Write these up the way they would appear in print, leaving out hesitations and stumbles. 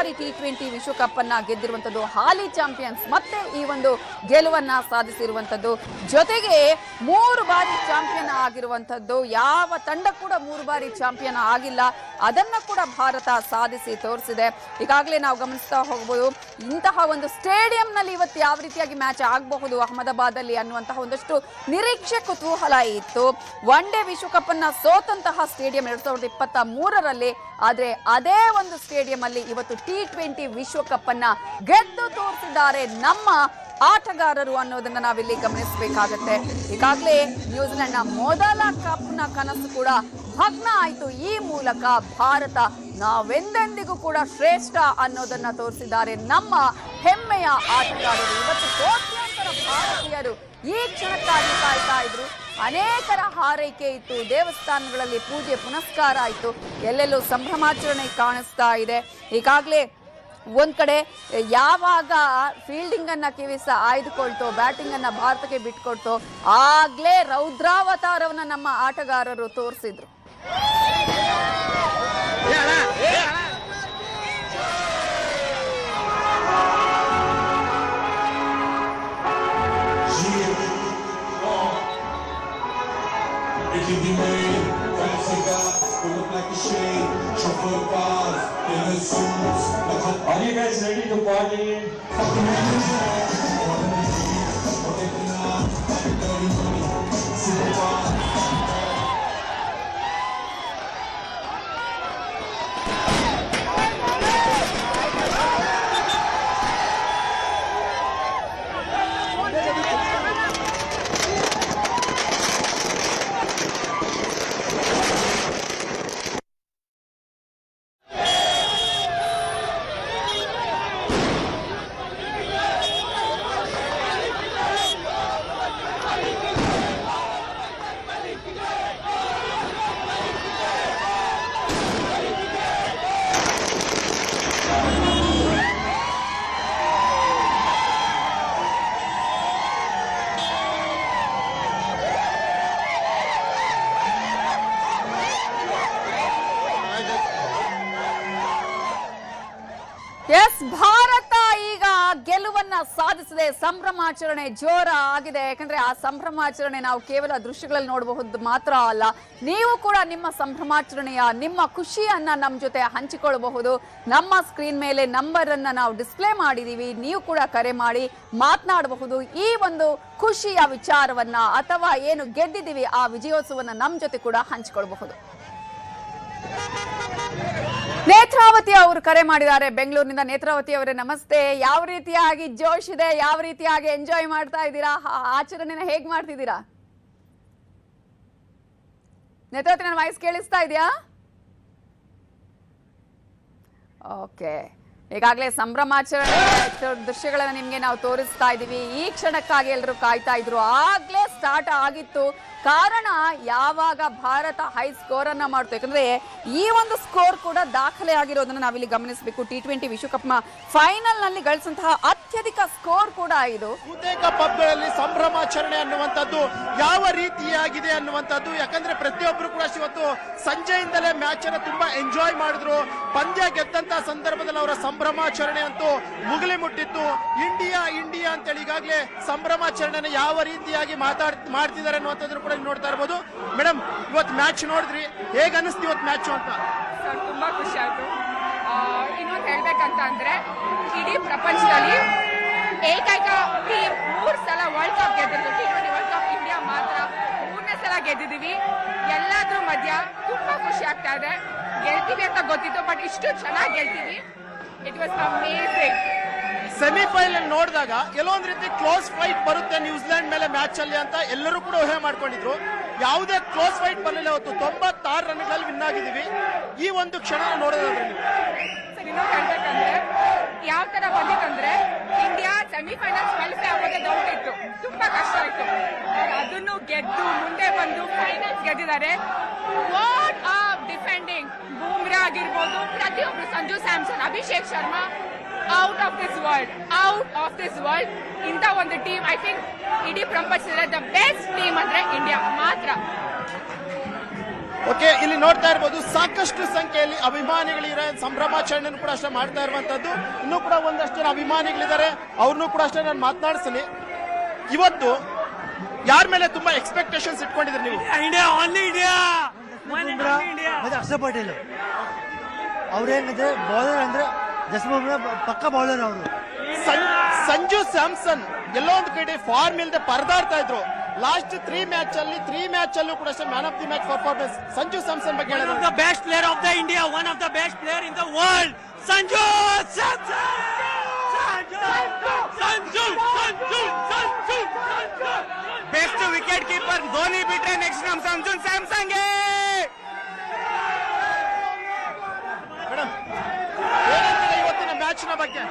ಬಾರಿ T20 ವಿಶ್ವಕಪ್ ಅನ್ನ ಗೆದ್ದಿರುವಂತದ್ದು, ಹಾಲಿ ಚಾಂಪಿಯನ್ಸ್ ಮತ್ತೆ ಈ ಒಂದು ಗೆಲುವನ್ನ ಸಾಧಿಸಿರುವಂತದ್ದು, ಜೊತೆಗೆ 3 ಬಾರಿ ಚಾಂಪಿಯನ್ ಆಗಿರುವಂತದ್ದು. ಯಾವ ತಂಡ ಕೂಡ 3 ಬಾರಿ ಚಾಂಪಿಯನ್ ಆಗಿಲ್ಲ, ಅದನ್ನ ಕೂಡ ಭಾರತ ಸಾಧಿಸಿ ತೋರಿಸಿದೆ. ಈಗಾಗಲೇ ನಾವು ಗಮನಿಸ್ತಾ ಹೋಗಬಹುದು, ಇಂತಹ ಒಂದು ಸ್ಟೇಡಿಯಂನಲ್ಲಿ ಇವತ್ತು ಯಾವ ರೀತಿಯಾಗಿ ಮ್ಯಾಚ್ ಆಗಬಹುದು ಅಹಮದಾಬಾದ್ ಅಲ್ಲಿ ಅನ್ನುವಂತಹ ಒಂದಷ್ಟು ನಿರೀಕ್ಷೆ ಕುತೂಹಲ ಇತ್ತು. ಒನ್ ಡೇ ವಿಶ್ವಕಪ್ ಅನ್ನ ಸೋತಂತಹ ಸ್ಟೇಡಿಯಂ 2023ರಲ್ಲಿ, ಆದ್ರೆ ಅದೇ ಒಂದು ಸ್ಟೇಡಿಯಂ ಅಲ್ಲಿ ಇವತ್ತು T20 ವಿಶ್ವಕಪ್ ಅನ್ನ ಗೆದ್ದು ತೋರಿಸಿದ್ದಾರೆ ನಮ್ಮ ಆಟಗಾರರು ಅನ್ನೋದನ್ನ ನಾವಿಲ್ಲಿ ಗಮನಿಸಬೇಕಾಗತ್ತೆ. ಈಗಾಗಲೇ ನ್ಯೂಜಿಲೆಂಡ್ ನ ಮೊದಲ ಕಪ್ನ ಕನಸು ಕೂಡ ಭಗ್ನ ಆಯಿತು. ಈ ಮೂಲಕ ಭಾರತ ನಾವೆಂದೆಂದಿಗೂ ಕೂಡ ಶ್ರೇಷ್ಠ ಅನ್ನೋದನ್ನ ತೋರಿಸಿದ್ದಾರೆ ನಮ್ಮ ಹೆಮ್ಮೆಯ ಆಟಗಾರರು. ಇವತ್ತು ಕೋಟ್ಯಾಂತರ ಭಾರತೀಯರು ಈ ಕ್ಷಣಕ್ಕಾಗಿ ಕಾಯ್ತಾ ಇದ್ರು. ಅನೇಕರ ಹಾರೈಕೆ ಇತ್ತು, ದೇವಸ್ಥಾನಗಳಲ್ಲಿ ಪೂಜೆ ಪುನಸ್ಕಾರ ಆಯಿತು, ಎಲ್ಲೆಲ್ಲೂ ಸಂಭ್ರಮಾಚರಣೆ ಕಾಣಿಸ್ತಾ ಇದೆ. ಈಗಾಗಲೇ ಒಂದ್ ಕಡೆ ಯಾವಾಗ ಫೀಲ್ಡಿಂಗ್ ಅನ್ನ ಕಿವಿಸ ಆಯ್ದುಕೊಳ್ತೋ, ಬ್ಯಾಟಿಂಗ್ ಅನ್ನ ಭಾರತಕ್ಕೆ ಬಿಟ್ಕೊಡ್ತೋ, ಆಗ್ಲೇ ರೌದ್ರಾವತಾರವನ್ನ ನಮ್ಮ ಆಟಗಾರರು ತೋರಿಸಿದ್ರು. Are you guys ready to party? Yes, Bharat ಈಗ ಗೆಲುವನ್ನ ಸಾಧಿಸಿದೆ. ಸಂಭ್ರಮಾಚರಣೆ ಜೋರ ಆಗಿದೆ. ಯಾಕಂದ್ರೆ ಆ ಸಂಭ್ರಮಾಚರಣೆ ನಾವು ಕೇವಲ ದೃಶ್ಯಗಳಲ್ಲಿ ನೋಡಬಹುದು ಮಾತ್ರ ಅಲ್ಲ, ನೀವು ಕೂಡ ನಿಮ್ಮ ಸಂಭ್ರಮಾಚರಣೆಯ, ನಿಮ್ಮ ಖುಷಿಯನ್ನ ನಮ್ಮ ಜೊತೆ ಹಂಚಿಕೊಳ್ಳಬಹುದು. ನಮ್ಮ ಸ್ಕ್ರೀನ್ ಮೇಲೆ ನಂಬರ್ ಅನ್ನ ನಾವು ಡಿಸ್ಪ್ಲೇ ಮಾಡಿದೀವಿ, ನೀವು ಕೂಡ ಕರೆ ಮಾಡಿ ಮಾತನಾಡಬಹುದು. ಈ ಒಂದು ಖುಷಿಯ ವಿಚಾರವನ್ನ ಅಥವಾ ಏನು ಗೆದ್ದಿದ್ದೀವಿ ಆ ವಿಜಯೋತ್ಸವನ್ನ ನಮ್ಮ ಜೊತೆ ಕೂಡ ಹಂಚಿಕೊಳ್ಳಬಹುದು. ನೇತ್ರಾವತಿ ಅವರು ಕರೆ ಮಾಡಿದ್ದಾರೆ ಬೆಂಗಳೂರಿನಿಂದ. ನೇತ್ರಾವತಿ ಅವರೇ ನಮಸ್ತೆ. ಯಾವ ರೀತಿಯಾಗಿ ಜೋಶ್ ಇದೆ, ಯಾವ ರೀತಿಯಾಗಿ ಎಂಜಾಯ್ ಮಾಡ್ತಾ ಇದ್ದೀರಾ, ಆಚರಣೆನ ಹೇಗ್ ಮಾಡ್ತಿದ್ದೀರಾ? ನೇತ್ರಾವತಿ, ನನ್ನ ವಾಯ್ಸ್ ಕೇಳಿಸ್ತಾ ಇದೆಯಾ? ಓಕೆ, ಈಗಾಗಲೇ ಸಂಭ್ರಮಾಚರಣೆ ದೃಶ್ಯಗಳನ್ನ ನಿಮ್ಗೆ ನಾವು ತೋರಿಸ್ತಾ ಇದೀವಿ. ಈ ಕ್ಷಣಕ್ಕಾಗಿ ಎಲ್ಲರೂ ಕಾಯ್ತಾ ಇದ್ರು. ಆಗ್ಲೇ ಸ್ಟಾರ್ಟ್ ಆಗಿತ್ತು. ಕಾರಣ, ಯಾವಾಗ ಭಾರತ ಹೈ ಸ್ಕೋರ್ ಅನ್ನ ಮಾಡ್ತು, ಯಾಕಂದ್ರೆ ಈ ಒಂದು ಸ್ಕೋರ್ ಕೂಡ ದಾಖಲೆ ಆಗಿರೋದನ್ನ ನಾವಿಲ್ಲಿ ಗಮನಿಸಬೇಕು. T20 ವಿಶ್ವಕಪ್ನ ಫೈನಲ್ ನಲ್ಲಿ ಗಳಿಸಿದಂತಹ ಅತ್ಯಧಿಕ ಸ್ಕೋರ್ ಕೂಡ ಇದು. ಬಹುತೇಕ ಪಬ್ಗಳಲ್ಲಿ ಸಂಭ್ರಮಾಚರಣೆ ಅನ್ನುವಂಥದ್ದು ಯಾವ ರೀತಿಯಾಗಿದೆ ಅನ್ನುವಂಥದ್ದು, ಯಾಕಂದ್ರೆ ಪ್ರತಿಯೊಬ್ಬರು ಕೂಡ ಇವತ್ತು ಸಂಜೆಯಿಂದಲೇ ಮ್ಯಾಚ್ ಅನ್ನ ತುಂಬಾ ಎಂಜಾಯ್ ಮಾಡಿದ್ರು. ಪಂದ್ಯ ಗೆದ್ದಂತ ಸಂದರ್ಭದಲ್ಲಿ ಅವರ ಸಂಭ್ರಮಾಚರಣೆ ಅಂತೂ ಮುಗಿಲಿ ಮುಟ್ಟಿತ್ತು. ಇಂಡಿಯಾ ಇಂಡಿಯಾ ಅಂತೇಳಿ ಈಗಾಗಲೇ ಸಂಭ್ರಮಾಚರಣೆನ ಯಾವ ರೀತಿಯಾಗಿ ಮಾಡ್ತಿದ್ದಾರೆ ಅನ್ನುವಂಥದ್ದು ನೋಡ್ತಾ ಇರಬಹುದು. ಮೇಡಮ್, ಇವತ್ತು ಮ್ಯಾಚ್ ನೋಡಿದ್ರಿ, ಹೇಗೆ ಅನಿಸ್ತು ಇವತ್ತು ಮ್ಯಾಚ್ ಅಂತ? ಸರ್, ತುಂಬಾ ಖುಷಿ ಆಯ್ತು. ಇನ್ನೊಂದು ಹೇಳ್ಬೇಕಂತ ಅಂದ್ರೆ, ಇಡೀ ಪ್ರಪಂಚದಲ್ಲಿ ಏಕೈಕ ಟೀಮ್ 3 ಸಲ ವರ್ಲ್ಡ್ ಕಪ್ ಗೆದ್ದಿದ್ದು T20 ವರ್ಲ್ಡ್ ಕಪ್ ಇಂಡಿಯಾ ಮಾತ್ರ. 3ನೇ ಸಲ ಗೆದ್ದಿದ್ದೀವಿ. ಎಲ್ಲಾದ್ರೂ ಮಧ್ಯ ತುಂಬಾ ಖುಷಿ ಆಗ್ತಾ ಇದೆ. ಗೆಲ್ತೀವಿ ಅಂತ ಗೊತ್ತಿತ್ತು, ಬಟ್ ಇಷ್ಟು ಚೆನ್ನಾಗಿ ಗೆಲ್ತೀವಿ. It was amazing. ಸೆಮಿಫೈನಲ್ ನೋಡಿದಾಗ ಕೆಲವೊಂದು ರೀತಿ ಕ್ಲೋಸ್ ಫೈಟ್ ಬರುತ್ತೆ ನ್ಯೂಜಿಲೆಂಡ್ ಮೇಲೆ ಮ್ಯಾಚ್ ಅಲ್ಲಿ ಅಂತ ಎಲ್ಲರೂ ಕೂಡ ಊಹೆ ಮಾಡ್ಕೊಂಡಿದ್ರು. ಯಾವುದೇ ಕ್ಲೋಸ್ ಫೈಟ್ ಬರಲಿಲ್ಲ. ಅವತ್ತು 96 ರನ್ಗಳಲ್ಲಿ ವಿನ್ ಆಗಿದ್ದೀವಿ. ಈ ಒಂದು ಕ್ಷಣ ನೋಡೋದಾದ್ರೆ ಸರ್, ಇನ್ನೊಂದು ಹೇಳ್ಬೇಕಂದ್ರೆ, ಯಾವ ತರ ಬಂದಿತ್ತಂದ್ರೆ, ಇಂಡಿಯಾ ಸೆಮಿಫೈನಲ್ ಕ್ವಾಲಿಫೈ ಆಗೋದೇ ಡೌಟ್ ಇತ್ತು, ತುಂಬಾ ಕಷ್ಟ ಆಯ್ತು. ಅದನ್ನು ಗೆದ್ದು ಮುಂದೆ ಬಂದು ಫೈನಲ್ಸ್ ಗೆದ್ದಿದ್ದಾರೆ. ವಾಟ್ ಆ ಡಿಫೆಂಡಿಂಗ್! ಬೂಮ್ರಾ ಆಗಿರ್ಬೋದು, ಪ್ರತಿಯೊಬ್ರು, Sanju Samson, Abhishek Sharma, out of this world. ಇಂಥ ಒಂದು ಟೀಮ್ ಐ ಥಿಂಕ್ ಇಡೀ ಪ್ರಪಂಚದಲ್ಲಿ ದ ಬೆಸ್ಟ್ ಟೀಮ್ ಅಂದ್ರೆ ಇಂಡಿಯಾ ಮಾತ್ರ. ಓಕೆ, ಇಲ್ಲಿ ನೋಡ್ತಾ ಇರ್ಬೋದು ಸಾಕಷ್ಟು ಸಂಖ್ಯೆಯಲ್ಲಿ ಅಭಿಮಾನಿಗಳಿರೋ ಸಂಭ್ರಮಾಚರಣೆಯನ್ನು ಕೂಡ ಅಷ್ಟೇ ಮಾಡ್ತಾ ಇರುವಂತದ್ದು. ಇನ್ನೂ ಕೂಡ ಒಂದಷ್ಟು ಜನ ಅಭಿಮಾನಿಗಳಿದ್ದಾರೆ, ಅವ್ರನ್ನೂ ಕೂಡ ಅಷ್ಟೇ ನಾನು ಮಾತನಾಡಿಸ್ತೀನಿ. ಇವತ್ತು ಯಾರ ಮೇಲೆ ತುಂಬಾ ಎಕ್ಸ್ಪೆಕ್ಟೇಷನ್ಸ್ ಇಟ್ಕೊಂಡಿದ್ರಿ ನೀವು? India, only India. ಮತ್ತೆ ಅಕ್ಷರ್ ಪಟೇಲ್ ಅವ್ರೇನಂದ್ರೆ ಬೌಲರ್ ಅಂದ್ರೆ ಜಸ್ಮೀರ್ ಪಕ್ಕ ಬೌಲರ್ ಅವರು. ಸಂಜು ಸ್ಯಾಮ್ಸನ್ ಎಲ್ಲೋ ಒಂದು ಕಡೆ ಫಾರ್ಮ್ ಇಲ್ಲದೆ ಪರದಾಡ್ತಾ ಇದ್ರು. ಲಾಸ್ಟ್ 3 ಮ್ಯಾಚ್ ಅಲ್ಲೂ ಕೂಡ man of the match performance. Sanju Samson ಬಗ್ಗೆ One of the best player of the India, one of the best player in the world, Sanju Samson. Sanju. Best wicket keeper Dhoni ಬಿಟ್ರೆ next ನಮ್ ಸಂಜು ಸ್ಯಾಮ್ಸನ್ ಗೆ. Madam, ಇವತ್ತಿನ match ನ ಬಗ್ಗೆ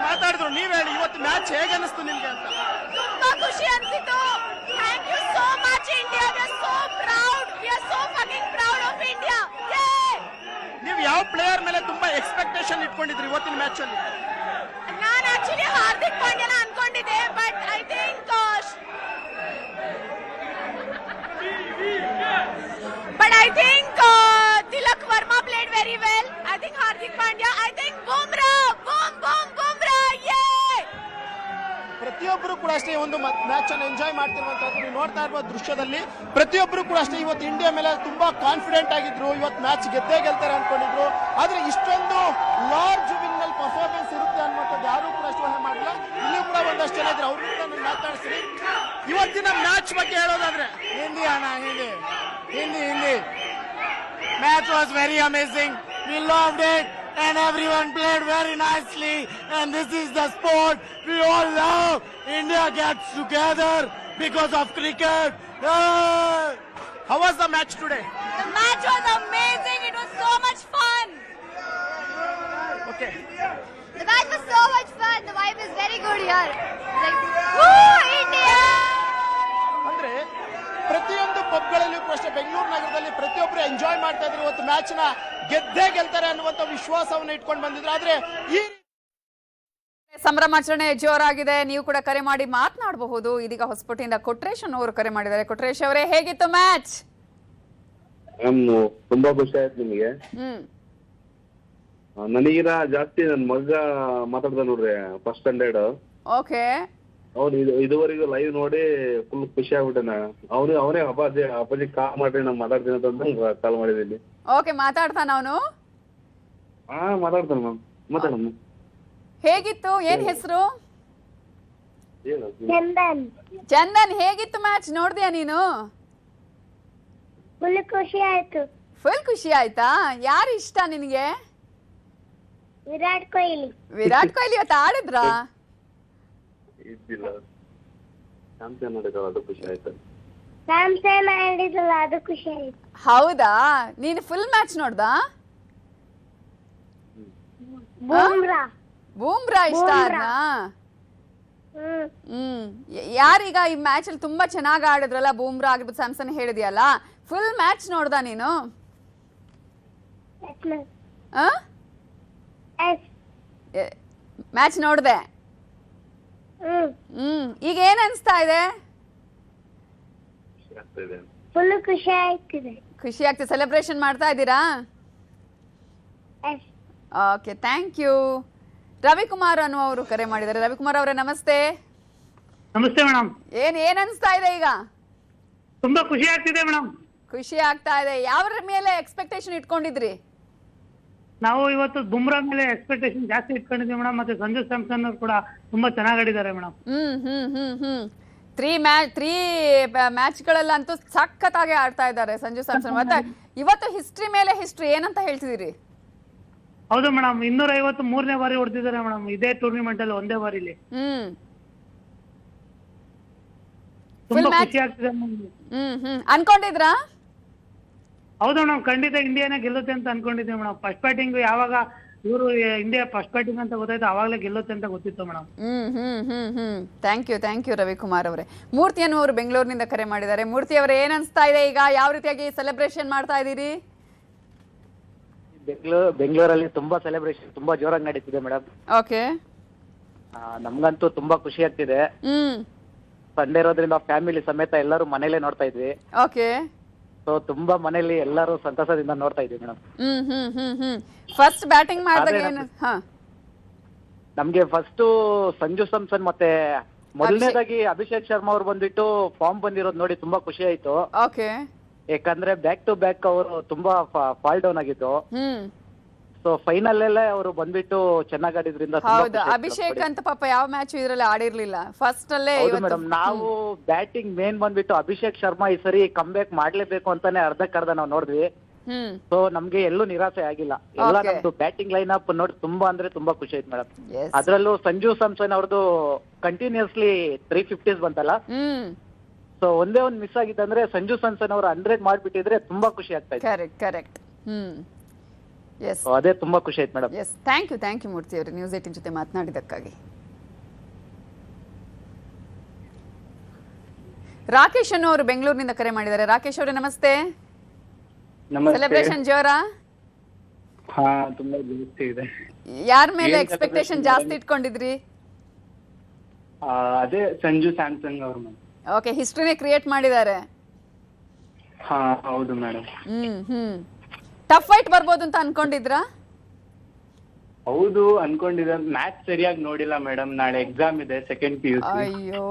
ಮಾತಾಡಿದ್ರು, ನೀವ್ ಹೇಳಿ ಇವತ್ತು ಮ್ಯಾಚ್ ಹೇಗೆ ಅನಿಸ್ತು ನಿಮ್ಗೆ ಅಂತ? ತುಂಬಾ ಖುಷಿ ಅನ್ಸಿತ್ತು. Thank you so much India, we are so proud, we are so fucking proud of India. ನೀವು ಯಾವ ಪ್ಲೇಯರ್ ಮೇಲೆ ತುಂಬಾ ಎಕ್ಸ್ಪೆಕ್ಟೇಷನ್ ಇಟ್ಕೊಂಡಿದ್ರಿ ಇವತ್ತಿನ ಮ್ಯಾಚ್ ಅಲ್ಲಿ? ನಾನು ಆಕ್ಚುಲಿ ಹಾರ್ದಿಕ್ ಪಾಂಡ್ಯನ ಅನ್ಕೊಂಡಿದ್ದೆ, but I think Tilak Varma played very well. I think Hardik Pandya, I think Bumrah, Bumrah. ಪ್ರತಿಯೊಬ್ಬರು ಕೂಡ ಅಷ್ಟೇ ಒಂದು ಮ್ಯಾಚ್ ಅನ್ನು ಎಂಜಾಯ್ ಮಾಡ್ತಿರುವಂತದ್ದು ನೀವು ನೋಡ್ತಾ ಇರುವ ದೃಶ್ಯದಲ್ಲಿ. ಪ್ರತಿಯೊಬ್ಬರು ಕೂಡ ಅಷ್ಟೇ ಇವತ್ತು ಇಂಡಿಯಾ ಮೇಲೆ ತುಂಬಾ ಕಾನ್ಫಿಡೆಂಟ್ ಆಗಿದ್ರು. ಇವತ್ತು ಮ್ಯಾಚ್ ಗೆಲ್ತಾರೆ ಅನ್ಕೊಂಡಿದ್ರು. ಆದ್ರೆ ಇಷ್ಟೊಂದು ಲಾರ್ಜ್ ವಿನ್ ನಲ್ಲಿ ಪರ್ಫಾರ್ಮೆನ್ಸ್ ಇರುತ್ತೆ ಅನ್ನುವಂಥದ್ದು ಯಾರು ಕೂಡ ಅಷ್ಟು ಊಹೆ ಮಾಡಿಲ್ಲ. ಇಲ್ಲಿ ಕೂಡ ಒಂದಷ್ಟು ಜನ ಇದ್ರು, ಅವ್ರನ್ನ ಕೂಡ ನಾನು ಮಾತಾಡ್ತೀನಿ. ಇವತ್ತಿನ ಮ್ಯಾಚ್ ಬಗ್ಗೆ ಹೇಳೋದಾದ್ರೆ ಹಿಂದಿ match was very amazing. We loved it and everyone played very nicely, and this is the sport we all love. India gets together because of cricket. how was the match today? The match was amazing. It was so much fun. Okay, The match was so much fun. The vibe is very good here. Like, woo, India! ಅಂದ್ರೆ ಪ್ರತಿಯೊಂದು ಪಬ್ಗಳಲ್ಲೂ ಕೂಡ ಅಷ್ಟೇ ಬೆಂಗಳೂರು ನಗರದಲ್ಲಿ ಪ್ರತಿಯೊಬ್ಬರು enjoy ಮಾಡ್ತಾ ಇದ್ರು. ಇವತ್ತು match ನ ಗೆಲ್ತಾರೆ ಅನ್ನುವಂತ ವಿಶ್ವಾಸವನ್ನು ಇಟ್ಕೊಂಡು ಬಂದಿದ್ರು. ಆದ್ರೆ ಈ ಸಂಭ್ರಮಾಚರಣೆ ಜೋರಾಗಿದೆ. ನೀವು ಕೂಡ ಕರೆ ಮಾಡಿ ಮಾತನಾಡಬಹುದು. ಇದೀಗ ಹೊಸಪೇಟೆಯಿಂದ ಕೊಟ್ರೇಶನ್ ಅವರು ಕರೆ ಮಾಡಿದ್ದಾರೆ. ಕೊಟ್ರೇಶ್ ಅವರೇ, ಹೇಗಿತ್ತು ಮ್ಯಾಚ್? ತುಂಬಾ ಖುಷಿ ಆಯ್ತು ನಿಮಗೆ. ನನಗಿನ ಜಾಸ್ತಿ ನನ್ ಮಗ ಮಾತಾಡ್ದ ನೋಡ್ರಿ, ಫಸ್ಟ್ ಸ್ಟ್ಯಾಂಡರ್ಡ್. ಓಕೆ, ಅವ್ನು ಇದುವರೆಗೂ ಲೈವ್ ನೋಡಿ ಫುಲ್ ಖುಷಿ ಆಗ್ಬಿಟ್ಟೆನ. ಅವನೇ ಅಪ್ಪಾಜಿ ಕಾಲ್ ಮಾಡ್ರಿ, ನಾನು ಮಾತಾಡ್ತೀನಿ ಅಂತ ಕಾಲ್ ಮಾಡಿದ್ದೀನಿ. ಓಕೆ, ಮಾತಾಡ್ತಾನ ಅವನು? ಮಾತಾಡ್ತಾನ ಮ್ಯಾಮ್, ಮಾತಾಡಮ್ಮ. ಹೇಗಿತ್ತು? ಏನ್ ಹೆಸರು? ಚಂದನ್. ಚಂದನ್, ಹೇಗಿತ್ತು ಮ್ಯಾಚ್? ನೋಡ್ದ್ಯಾ ನೀನು? ಫುಲ್ ಖುಷಿ ಆಯ್ತು. ಫುಲ್ ಖುಷಿ ಆಯ್ತಾ? ಯಾರು ಇಷ್ಟ ನಿನಗೆ? ವಿರಾಟ್ ಕೊಹ್ಲಿ. ವಿರಾಟ್ ಕೊಹ್ಲಿ ಇವತ್ತು ಆಡಿದ್ರಾ? ಇದ್ದಿಲ್ಲ, ಚಾಂಪಿಯನ್ ಆಡಿದ್ರು, ಅದು ಖುಷಿ ಆಯ್ತು. ಸ್ಯಾಮ್ಸನ್ ಆಡಿದ್ರಲ್ಲ, ಅದು ಖುಷಿ ಆಯ್ತು. ಹೌದಾ? ನೀನು ಫುಲ್ ಮ್ಯಾಚ್ ನೋಡ್ದಾ? ಬೂಮ್ರಾ ಇಷ್ಟ ಆದ್ನಾ? ಯಾರೀಗ ಈ ಮ್ಯಾಚ್ ಅಲ್ಲಿ ತುಂಬಾ ಚೆನ್ನಾಗಿ ಆಡಿದ್ರಲ್ಲ, ಬೂಮ್ರಾ ಆಗಿರ್ಬೋದು, ಸ್ಯಾಮ್ಸನ್ ಹೇಳಿದ್ಯಲ್ಲ, ಫುಲ್ ಮ್ಯಾಚ್ ನೋಡ್ದಾ ನೀನು? ಮ್ಯಾಚ್ ನೋಡ್ದೆ? ಈಗ ಏನ್ ಅನ್ಸ್ತಾ ಇದೆ? ಫುಲ್ ಖುಷಿ ಆಯ್ತಿದೆ. ಖುಷಿ ಆಗ್ತದೆ. ಸೆಲೆಬ್ರೇಷನ್ ಮಾಡ್ತಾ ಇದ್ದೀರಾ? Okay, thank you. ರವಿಕುಮಾರ್ ಅನ್ನುವರು ಕರೆ ಮಾಡಿದ್ದಾರೆ. ರವಿಕುಮಾರ್ ಅವರೇ, ನಮಸ್ತೆ. ನಮಸ್ತೆ ಮೇಡಮ್. ಏನ್ ಅನ್ಸ್ತಾ ಇದೆ ಈಗ? ತುಂಬಾ ಖುಷಿ ಆಗ್ತಿದೆ ಮೇಡಮ್. ಖುಷಿ ಆಗ್ತಾ ಇದೆ. ಯಾವ ಮೇಲೆ ಎಕ್ಸ್ಪೆಕ್ಟೇಷನ್ ಇಟ್ಕೊಂಡಿದ್ರಿ? ನಾವು ಇವತ್ತು ಬುಮ್ರಾ ಮೇಲೆ ಎಕ್ಸ್ಪೆಕ್ಟೇಷನ್ ಜಾಸ್ತಿ ಇಟ್ಕೊಂಡಿದ್ವಿ ಮೇಡಮ್. ಮತ್ತೆ ಸಂಜು ಸ್ಯಾಮ್ಸನ್ ಅವರು ಕೂಡ ತುಂಬಾ ಚೆನ್ನಾಗಿ ಆಡಿದ್ದಾರೆ ಮೇಡಮ್. 3 ಮ್ಯಾಚ್ಗಳಲ್ಲಂತೂ ಸಖತ್ತಾಗಿ ಆಡ್ತಾ ಇದ್ದಾರೆ ಸಂಜು ಸ್ಯಾಮ್ಸನ್. ಮತ್ತೆ ಇವತ್ತು ಹಿಸ್ಟ್ರಿ ಮೇಲೆ ಹಿಸ್ಟ್ರಿ ಏನಂತ ಹೇಳ್ತಿದ್ದೀರಿ? ಹೌದು ಮೇಡಮ್, 253ನೇ ಬಾರಿ ಹೊಡೆದಿದ್ದಾರೆ ಮೇಡಮ್ ಇದೇ ಟೂರ್ನಿಮೆಂಟ್ ಅಲ್ಲಿ, ಒಂದೇ ಬಾರಿಲಿ. ತುಂಬಾ ಖುಷಿ ಆಗ್ತಿದೆ ಅನ್ಕೊಂಡಿದ್ರಾ? ಹೌದು ಮೇಡಮ್, ಖಂಡಿತ ಇಂಡಿಯಾನೇ ಗೆಲ್ಲುತ್ತೆ ಅಂತ ಅನ್ಕೊಂಡಿದ್ವಿ ಮೇಡಮ್. ಫಸ್ಟ್ ಬ್ಯಾಟಿಂಗ್ ಯಾವಾಗ ಇವರು ಇಂಡಿಯಾ ಫಸ್ಟ್ ಬ್ಯಾಟಿಂಗ್ ಅಂತ ಗೊತ್ತಾಯ್ತು, ಅವಾಗಲೇ ಗೆಲ್ಲುತ್ತೆ ಅಂತ ಗೊತ್ತಿತ್ತು ಮೇಡಮ್. ಥ್ಯಾಂಕ್ ಯು ರವಿಕುಮಾರ್ ಅವರೇ. ಮೂರ್ತಿ ಅನ್ನುವರು ಬೆಂಗಳೂರಿನಿಂದ ಕರೆ ಮಾಡಿದ್ದಾರೆ. ಮೂರ್ತಿ ಅವರೇ, ಏನ್ ಅನ್ಸ್ತಾ ಇದೆ ಈಗ? ಯಾವ ರೀತಿಯಾಗಿ ಸೆಲೆಬ್ರೇಷನ್ ಮಾಡ್ತಾ ಇದ್ದೀರಿ? ಬೆಂಗಳೂರಲ್ಲಿ ತುಂಬಾ ಸೆಲೆಬ್ರೇಷನ್ ತುಂಬಾ ಜೋರಾಗಿ ನಡೀತಿದೆ ಮೇಡಮ್. ಓಕೆ, ನಮ್ಗಂತೂ ತುಂಬಾ ಖುಷಿ ಆಗ್ತಿದೆ. ಸಂಡೇ ಇರೋದ್ರಿಂದ ಫ್ಯಾಮಿಲಿ ಸಮೇತ ಎಲ್ಲರೂ ಮನೇಲೆ ನೋಡ್ತಾ ಇದ್ವಿ. ಓಕೆ. ಸೊ ತುಂಬಾ ಮನೇಲಿ ಎಲ್ಲರೂ ಸಂತಸದಿಂದ ನೋಡ್ತಾ ಇದ್ವಿ ಮೇಡಮ್. ಫಸ್ಟ್ ಬ್ಯಾಟಿಂಗ್ ಮಾಡಿದಾಗ ಏನು? ಹಾ, ನಮ್ಗೆ ಫಸ್ಟ್ ಸಂಜು ಸ್ಯಾಮ್ಸನ್ ಮತ್ತೆ ಮೊದಲನೇದಾಗಿ ಅಭಿಷೇಕ್ ಶರ್ಮಾ ಅವ್ರು ಬಂದ್ಬಿಟ್ಟು ಫಾರ್ಮ್ ಬಂದಿರೋದು ನೋಡಿ ತುಂಬಾ ಖುಷಿ ಆಯ್ತು. ಓಕೆ. ಯಾಕಂದ್ರೆ ಬ್ಯಾಕ್ ಟು ಬ್ಯಾಕ್ ಅವರು ತುಂಬಾ ಫಾಲ್ ಡೌನ್ ಆಗಿದ್ದು. ಸೊ ಫೈನಲ್ ಅಲ್ಲೇ ಅವರು ಬಂದ್ಬಿಟ್ಟು ಚೆನ್ನಾಗ್ ಆಡಿದ್ರಿಂದ ಹೌದು. ಅಭಿಷೇಕ್ ಅಂತ ಪಾಪ ಯಾವ ಮ್ಯಾಚ್ ಇದ್ರಲ್ಲಿ ಆಡಿರ್ಲಿಲ್ಲ, ಫಸ್ಟ್ ಅಲ್ಲೇ. ಮೇಡಮ್, ನಾವು ಬ್ಯಾಟಿಂಗ್ ಮೇನ್ ಬಂದ್ಬಿಟ್ಟು ಅಭಿಷೇಕ್ ಶರ್ಮಾ ಈ ಸರಿ ಕಮ್ ಬ್ಯಾಕ್ ಮಾಡ್ಲೇಬೇಕು ಅಂತಾನೆ ಅರ್ಧಕ್ಕರ್ಧ ನಾವು ನೋಡಿದ್ವಿ. ಸೊ ನಮ್ಗೆ ಎಲ್ಲೂ ನಿರಾಸೆ ಆಗಿಲ್ಲ. ಎಲ್ಲ ನಮ್ದು ಬ್ಯಾಟಿಂಗ್ ಲೈನ್ ಅಪ್ ನೋಡಿ ತುಂಬಾ ಅಂದ್ರೆ ತುಂಬಾ ಖುಷಿ ಆಯ್ತು ಮೇಡಮ್. ಅದ್ರಲ್ಲೂ ಸಂಜು ಸ್ಯಾಮ್ಸನ್ ಅವ್ರದ್ದು ಕಂಟಿನ್ಯೂಸ್ಲಿ 350s ಬಂತಲ್ಲ. ಸೊ ಒಂದೇ ಒಂದ್ ಮಿಸ್ ಆಗಿತ್ತಂದ್ರೆ ಸಂಜು ಸ್ಯಾಮ್ಸನ್ ಅವರು 100 ಮಾಡ್ಬಿಟ್ಟಿದ್ರೆ ತುಂಬಾ ಖುಷಿ ಆಗ್ತಾ ಇತ್ತು. ಕರೆಕ್ಟ್. ಅದೇ ತುಂಬಾ ಖುಷಿ ಆಯ್ತು ಮೇಡಮ್. ಥ್ಯಾಂಕ್ ಯು ಮೂರ್ತಿ ಅವರು ನ್ಯೂಸ್ 18 ಜೊತೆ ಮಾತನಾಡಿದಕ್ಕಾಗಿ. ರಾಕೇಶ್ ಅವರು ಬೆಂಗಳೂರಿನಿಂದ ಕರೆ ಮಾಡಿದ್ದಾರೆ. ರಾಕೇಶ್ ಅವರೇ ನಮಸ್ತೆ. ಸೆಲೆಬ್ರೇಷನ್ ಜೋರಾ? ಹಾ, ತುಂಬಾ ಜಾಸ್ತಿ ಇದೆ. ಯಾರ ಮೇಲೆ ಎಕ್ಸ್ಪೆಕ್ಟೇಷನ್ ಜಾಸ್ತಿ ಇಟ್ಕೊಂಡಿದ್ರಿ? ಅದೇ ಸಂಜು ಸ್ಯಾಮ್ಸನ್ ಅವ್ರ ಮೇಲೆ. ಓಕೆ, ಹಿಸ್ಟ್ರಿನೇ ಕ್ರಿಯೇಟ್ ಮಾಡಿದ್ದಾರೆ. ಹಾ ಹೌದು ಮೇಡಮ್. ಟಫ್ ಫೈಟ್ ಬರ್ಬೋದು ಅಂತ ಅನ್ಕೊಂಡಿದ್ರಾ? ಹೌದು ಅನ್ಕೊಂಡಿದ್ದೆ. ಮ್ಯಾಚ್ ಸರಿಯಾಗಿ ನೋಡಿಲ್ಲ ಮೇಡಮ್. ನಾಳೆ ಎಕ್ಸಾಮ್ ಇದೆ, ಸೆಕೆಂಡ್ PUC. ಅಯ್ಯೋ,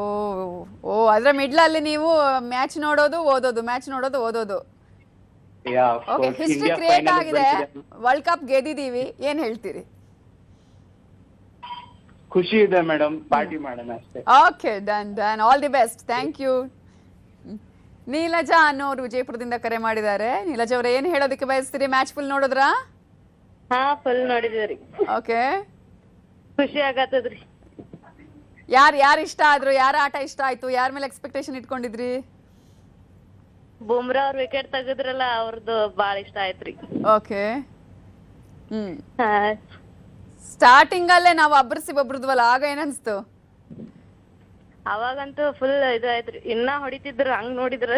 ಅದ್ರ ಮಿಡ್ಲ್ ಅಲ್ಲಿ ನೀವು ಮ್ಯಾಚ್ ನೋಡೋದು ಓದೋದು. ಓಕೆ, ಹಿಸ್ಟ್ರಿ ಕ್ರಿಯೇಟ್ ಆಗಿದೆ. ವರ್ಲ್ಡ್ ಕಪ್ ಗೆದ್ದಿದೀವಿ, ಏನ್ ಹೇಳ್ತೀರಿ? ಖುಷಿ ಇದೆ ಮೇಡಮ್, ಪಾರ್ಟಿ ಮಾಡೋಣ ಅಷ್ಟೇ. Okay, done. All the best. Thank you. Neelaja ಅನ್ನೋರು ವಿಜಯಪುರದಿಂದ ಕರೆ ಮಾಡಿದ್ದಾರೆ. ನೀಲಜಾ ಅವ್ರ ಏನ್ ಹೇಳೋದಕ್ಕೆ ಬಯಸ್ತೀರಿ? ಮ್ಯಾಚ್ ಫುಲ್ ನೋಡಿದ್ರಾ? ಹಾ, ಫುಲ್ ನೋಡಿದ್ರಿ. ಓಕೆ, ಖುಷಿ ಆಗತ್ತದ್ರಿ. ಯಾರು ಇಷ್ಟ ಆದ್ರು? ಯಾರ ಆಟ ಇಷ್ಟ ಆಯ್ತು? ಯಾರ ಮೇಲೆ ಎಕ್ಸ್ಪೆಕ್ಟೇಷನ್ ಇಟ್ಕೊಂಡಿದ್ರಿ? ಬುಮ್ರಾ ಅವ್ರ ವಿಕೆಟ್ ತೆಗದ್ರಲ್ಲ, ಅವ್ರದ್ದು ಬಾಳ ಇಷ್ಟ ಆಯ್ತ್ರಿ. ಓಕೆ. ಸ್ಟಾರ್ಟಿಂಗ್ ಅಲ್ಲೇ ನಾವು ಅಬ್ರಸಿ ಬಬ್ರದ್ವಲ್ಲ, ಆಗ ಏನನ್ಸ್ತು? ಅವಾಗಂತೂ ಫುಲ್ ಇದು ಆಯ್ತ್ರಿ. ಇನ್ನ ಹೊಡಿತಿದ್ರು, ಹಂಗ್ ನೋಡಿದ್ರ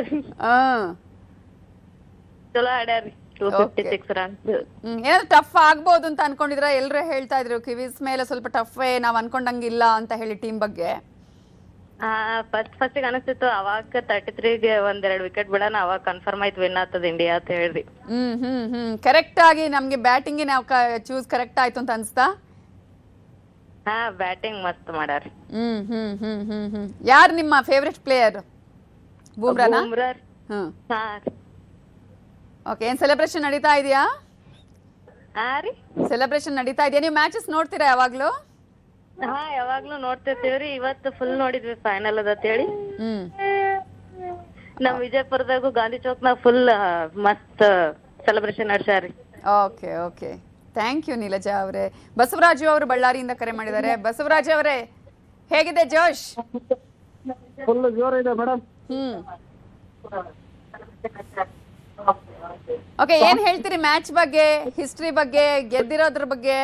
ಚಲೋ ಆಡ್ಯಾರಿ. 256 ರನ್ಸ್. ಏನಾದ್ರು ಟಫ್ ಆಗ್ಬೋದು ಅಂತ ಅನ್ಕೊಂಡಿದ್ರ? ಎಲ್ರು ಹೇಳ್ತಾ ಇದ್ರು ಕಿವೀಸ್ ಮೇಲೆ ಸ್ವಲ್ಪ ಟಫ್ ನಾವ್ ಅನ್ಕೊಂಡಂಗಿಲ್ಲ ಅಂತ ಹೇಳಿ ಟೀಮ್ ಬಗ್ಗೆ. ಫಸ್ಟ್ ಅನಿಸ್ತಿತ್ತು. ಅವಾಗ 33ಗೆ 1-2 ವಿಕೆಟ್ ಬಿಡೋಣ, ಅವಾಗ ಕನ್ಫರ್ಮ್ ಆಯ್ತು ವಿನ್ ಆಗ್ತದ ಇಂಡಿಯಾ ಅಂತ ಹೇಳ್ರಿ. ಕರೆಕ್ಟ್ ಆಗಿ ನಮ್ಗೆ ಬ್ಯಾಟಿಂಗ್ ನಾವು ಚೂಸ್ ಕರೆಕ್ಟ್ ಆಯ್ತು ಅಂತ ಅನ್ಸ್ತಾ? ಹಾ, ಬ್ಯಾಟಿಂಗ್ ಮಸ್ತ್ ಮಾಡ್ಯಾರ. ಯಾರು ನಿಮ್ಮ ಫೇವ್ರೆಟ್ ಪ್ಲೇಯರ್? ಬೂಮ್ರಾನಾ? ಹಾ. ಓಕೆ, ಏನ್ ಸೆಲೆಬ್ರೇಷನ್ ನಡೀತಾ ಇದೆಯಾ? ಸೆಲೆಬ್ರೇಷನ್ ನಡೀತಾ ಇದೆಯಾ? ನೀವು ಮ್ಯಾಚಸ್ ನೋಡ್ತೀರಾ ಯಾವಾಗ್ಲೂ? ಹಾ, ಯಾವಾಗ್ಲೂ ನೋಡ್ತಿರ್ತೀವ್ರಿ. ಇವತ್ತು ಫುಲ್ ನೋಡಿದ್ವಿ, ಫೈನಲ್ ಅದ ಅಂತ ಹೇಳಿ. ನಮ್ ವಿಜಯಪುರದಾಗು ಗಾಂಧಿ ಚೌಕ್ನಾಗ ಫುಲ್ ಮಸ್ತ್ ಸೆಲೆಬ್ರೇಷನ್ ನಡ್ಸ್ಯಾರಿ. ಓಕೆ. ಥ್ಯಾಂಕ್ ಯು ನೀಲಜಾ ಅವರೇ. ಬಸವರಾಜು ಅವರು ಬಳ್ಳಾರಿಯಿಂದ ಕರೆ ಮಾಡಿದ್ದಾರೆ. ಬಸವರಾಜ್ ಅವರೇ, ಹೇಗಿದೆ ಜೋಶ್? ಫುಲ್ ಜೋರಿದೆ ಮೇಡಮ್. ಓಕೆ, ಏನ್ ಹೇಳ್ತೀರಿ ಮ್ಯಾಚ್ ಬಗ್ಗೆ, ಹಿಸ್ಟ್ರಿ ಬಗ್ಗೆ, ಗೆದ್ದಿರೋದ್ರ ಬಗ್ಗೆ?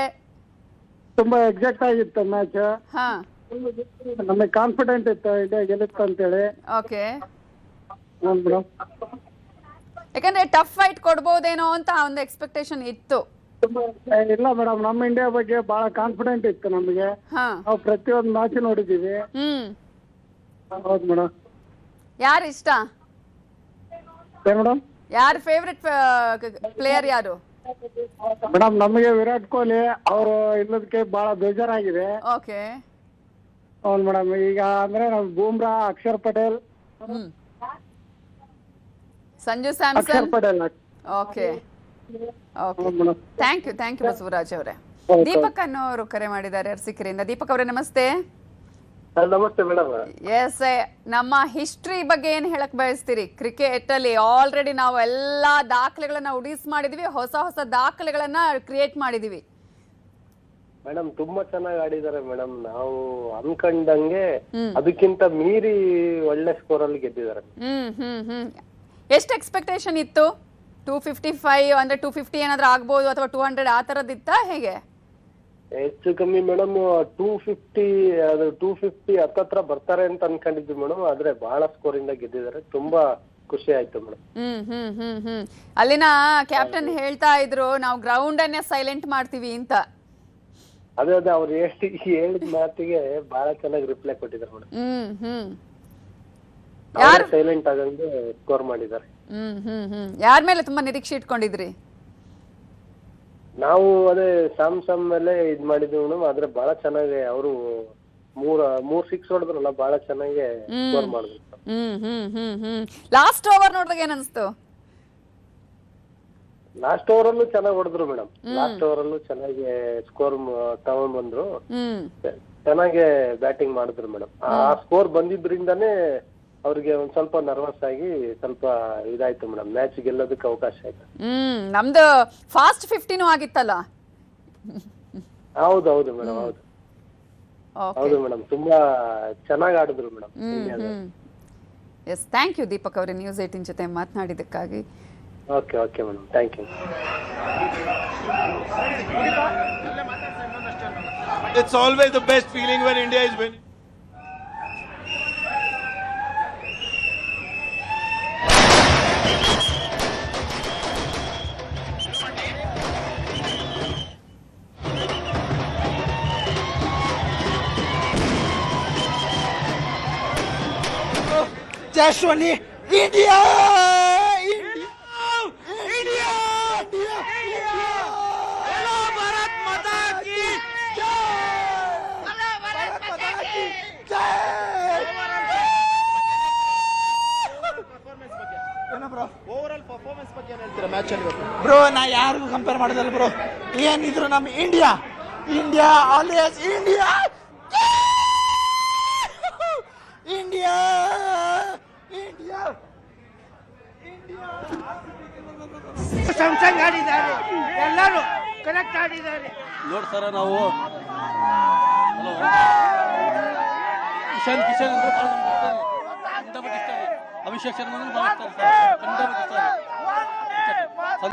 ತುಂಬಾ ಎಕ್ಸಾಕ್ಟ್ ಆಗಿತ್ತು ಮ್ಯಾಚ್. ನಮಗೆ ಕಾನ್ಫಿಡೆಂಟ್ ಇತ್ತು ಇಂಡಿಯಾ ಗೆಲ್ಲುತ್ತೆ ಅಂತೇಳಿ. ಓಕೆ, ಯಾಕಂದ್ರೆ ಟಫ್ ಫೈಟ್ ಕೊಡ್ಬೋದೇನೋ ಅಂತ ಒಂದು ಎಕ್ಸ್ಪೆಕ್ಟೇಷನ್ ಇತ್ತು. ಇಲ್ಲ ಮೇಡಮ್, ನಮ್ಮ ಇಂಡಿಯಾ ಬಗ್ಗೆ ಬಹಳ ಕಾನ್ಫಿಡೆಂಟ್ ಇತ್ತು ನಮಗೆ. ನಾವು ಪ್ರತಿಯೊಂದು ಮ್ಯಾಚ್ ನೋಡಿದೀವಿ. ಹೌದು ಮೇಡಮ್. ಯಾರು ಇಷ್ಟ ಮೇಡಮ್? ಯಾರು ಫೇವ್ರೆಟ್ ಪ್ಲೇಯರ್ ಯಾರು? ಮೇಡಮ್, ನಮಗೆ ವಿರಾಟ್ ಕೊಹ್ಲಿ ಅವರು ಇಲ್ಲದಕ್ಕೆ ಬಹಳ ಬೇಜಾರಾಗಿದೆ. ಓಕೆ. ಹೌದು ಮೇಡಮ್. ಈಗ ಅಂದ್ರೆ ನಮ್ Bumrah, Akshar Patel, Sanju Samson, Akshar Patel. Okay. Thank you Basavaraj ಅವರೇ. ದೀಪಕ್ ಅನ್ನೋರು ಕರೆ ಮಾಡಿದ್ದಾರೆ ಅರಸೀಕೆರೆಯಿಂದ. ದೀಪಕ್ ಅವರೇ ನಮಸ್ತೆ. ನಮಸ್ತೆ ಮೇಡಮ್. ಎಸ್, ನಮ್ಮ ಹಿಸ್ಟ್ರಿ ಬಗ್ಗೆ ಏನ್ ಹೇಳಕ್ ಬಯಸ್ತೀರಿ? ಕ್ರಿಕೆಟ್ ಅಲ್ಲಿ ಆಲ್ರೆಡಿ ನಾವು ಎಲ್ಲಾ ದಾಖಲೆಗಳನ್ನ ಉಡಿಸ್ ಮಾಡಿದೀವಿ, ಹೊಸ ದಾಖಲೆಗಳನ್ನ ಕ್ರಿಯೇಟ್ ಮಾಡಿದೀವಿ. ಮೇಡಮ್, ತುಂಬಾ ಚೆನ್ನಾಗಿ ಆಡಿದ್ದಾರೆ ಮೇಡಮ್. ನಾವು ಅನ್ಕೊಂಡಂಗೆ ಅದಕ್ಕಿಂತ ಮೀರಿ ಒಳ್ಳೆ ಸ್ಕೋರ್ ಅಲ್ಲಿ ಗೆದ್ದಿದ್ದಾರೆ. ಎಷ್ಟು ಎಕ್ಸ್ಪೆಕ್ಟೇಷನ್ ಇತ್ತು? 255 ಅಂದ್ರೆ 250 ಏನಾದ್ರೂ ಆಗ್ಬೋದು, ಅಥವಾ 200 ಆ ತರದಿತ್ತ ಹೇಗೆ? ಹೆಚ್ಚು ಕಮ್ಮಿ ಮೇಡಮ್ 250 ಹತ್ತತ್ರ ಬರ್ತಾರೆ ಅಂತ ಅನ್ಕೊಂಡಿದ್ವಿ ಮೇಡಮ್. ಆದ್ರೆ ಬಹಳ ಸ್ಕೋರ್ ಇಂದ ಗೆದ್ದಿದ್ದಾರೆ. ತುಂಬಾ ಖುಷಿ ಆಯ್ತು ಮೇಡಮ್. ಅಲ್ಲಿನ ಕ್ಯಾಪ್ಟನ್ ಹೇಳ್ತಾ ಇದ್ರು, ನಾವು ಗ್ರೌಂಡ್ ಅನ್ನೇ ಸೈಲೆಂಟ್ ಮಾಡ್ತೀವಿ ಅಂತ. ಅದೇ ಅವ್ರು ಹೇಳಿದ ಮಾತಿಗೆ ಬಹಳ ಚೆನ್ನಾಗಿ ರಿಪ್ಲೈ ಕೊಟ್ಟಿದ್ದಾರೆ ಮೇಡಮ್. ಸೈಲೆಂಟ್ ಆಗಂಗೆ ಸ್ಕೋರ್ ಮಾಡಿದ್ದಾರೆ. ಯಾರ ಮೇಲೆ ತುಂಬಾ ನಿರೀಕ್ಷೆ ಇಟ್ಕೊಂಡಿದ್ರಿ? ನಾವು ಅದೇ ಸ್ಯಾಮ್ಸಂಗ್ ಮೇಲೆ ಇದ್ ಮಾಡಿದ್ವಿ ಮೇಡಮ್. ಆದ್ರೆ ಬಹಳ ಚೆನ್ನಾಗಿ ಅವರು ಮೂರ್ ಸಿಕ್ಸ್ ಹೊಡೆದ್ರಲ್ಲ, ಬಹಳ ಚೆನ್ನಾಗಿ ಸ್ಕೋರ್ ಮಾಡಿದ್ರು. ಲಾಸ್ಟ್ ಓವರ್ ನೋಡಿದಾಗ ಏನ್ ಅನ್ಸ್ತು? ಲಾಸ್ಟ್ ಓವರ್ ಅಲ್ಲೂ ಚೆನ್ನಾಗಿ ಹೊಡೆದ್ರು ಮೇಡಮ್. ಲಾಸ್ಟ್ ಓವರ್ ಅಲ್ಲೂ ಚೆನ್ನಾಗಿ ಸ್ಕೋರ್ ತಗೊಂಡ್ ಬಂದ್ರು. ಚೆನ್ನಾಗಿ ಬ್ಯಾಟಿಂಗ್ ಮಾಡಿದ್ರು ಮೇಡಮ್. ಆ ಸ್ಕೋರ್ ಬಂದಿದ್ರಿಂದಾನೇ ಅವ್ರಿಗೆ ಒಂದ್ ಸ್ವಲ್ಪ ನರ್ವಸ್ ಆಗಿ ಸ್ವಲ್ಪ ಇದಾಯ್ತು ಮೇಡಮ್. ಮ್ಯಾಚ್ ಗೆಲ್ಲೋದಕ್ಕೆ ಅವಕಾಶ ಆಯ್ತು. ನಮ್ದು ಫಾಸ್ಟ್ 15 ಆಗಿತ್ತಲ್ಲ. ಹೌದು ಮೇಡಮ್, ಹೌದು ಮೇಡಮ್. ತುಂಬಾ ಚೆನ್ನಾಗಿ ಆಡಿದ್ರು madam. Yes, thank you Deepak ಅವರೇ ನ್ಯೂಸ್ 18 ಜೊತೆ ಮಾತನಾಡಿದ್ದಕ್ಕಾಗಿ. Okay madam, thank you. It's always the best feeling when India is winning. Just only India! Hello, Bharat Mata ki over performance ಬಗ್ಗೆ ಏನ್ ಹೇಳ್ತೀರಾ ಮ್ಯಾಚ್ ಅಲ್ಲಿ? ಬ್ರೋ, ನಾ ಯಾರಿಗೂ ಕಂಪೇರ್ ಮಾಡೋದಲ್ಲ ಬ್ರೋ. ಏನಿದ್ರು ನಮ್ಮ ಇಂಡಿಯಾ ಆಲ್ವೇಸ್ ಇಂಡಿಯಾ. ಸ್ಯಾಮ್ಸಂಗ್ ಆಡಿದ್ದಾರೆ, ಎಲ್ಲರೂ ಕರೆಕ್ಟ್ ಆಡಿದ್ದಾರೆ. ನೋಡ್ತಾರ ನಾವು ಕಿಶನ್ ಅಂದ್ರೆ ಭಾಳ ನಮ್ಗೆ ಇಷ್ಟ ರೀ. ಅಭಿಷೇಕ್ ಶರ್ಮಾ ಭಾಳ ಇಷ್ಟ ರೀ ಸರ್.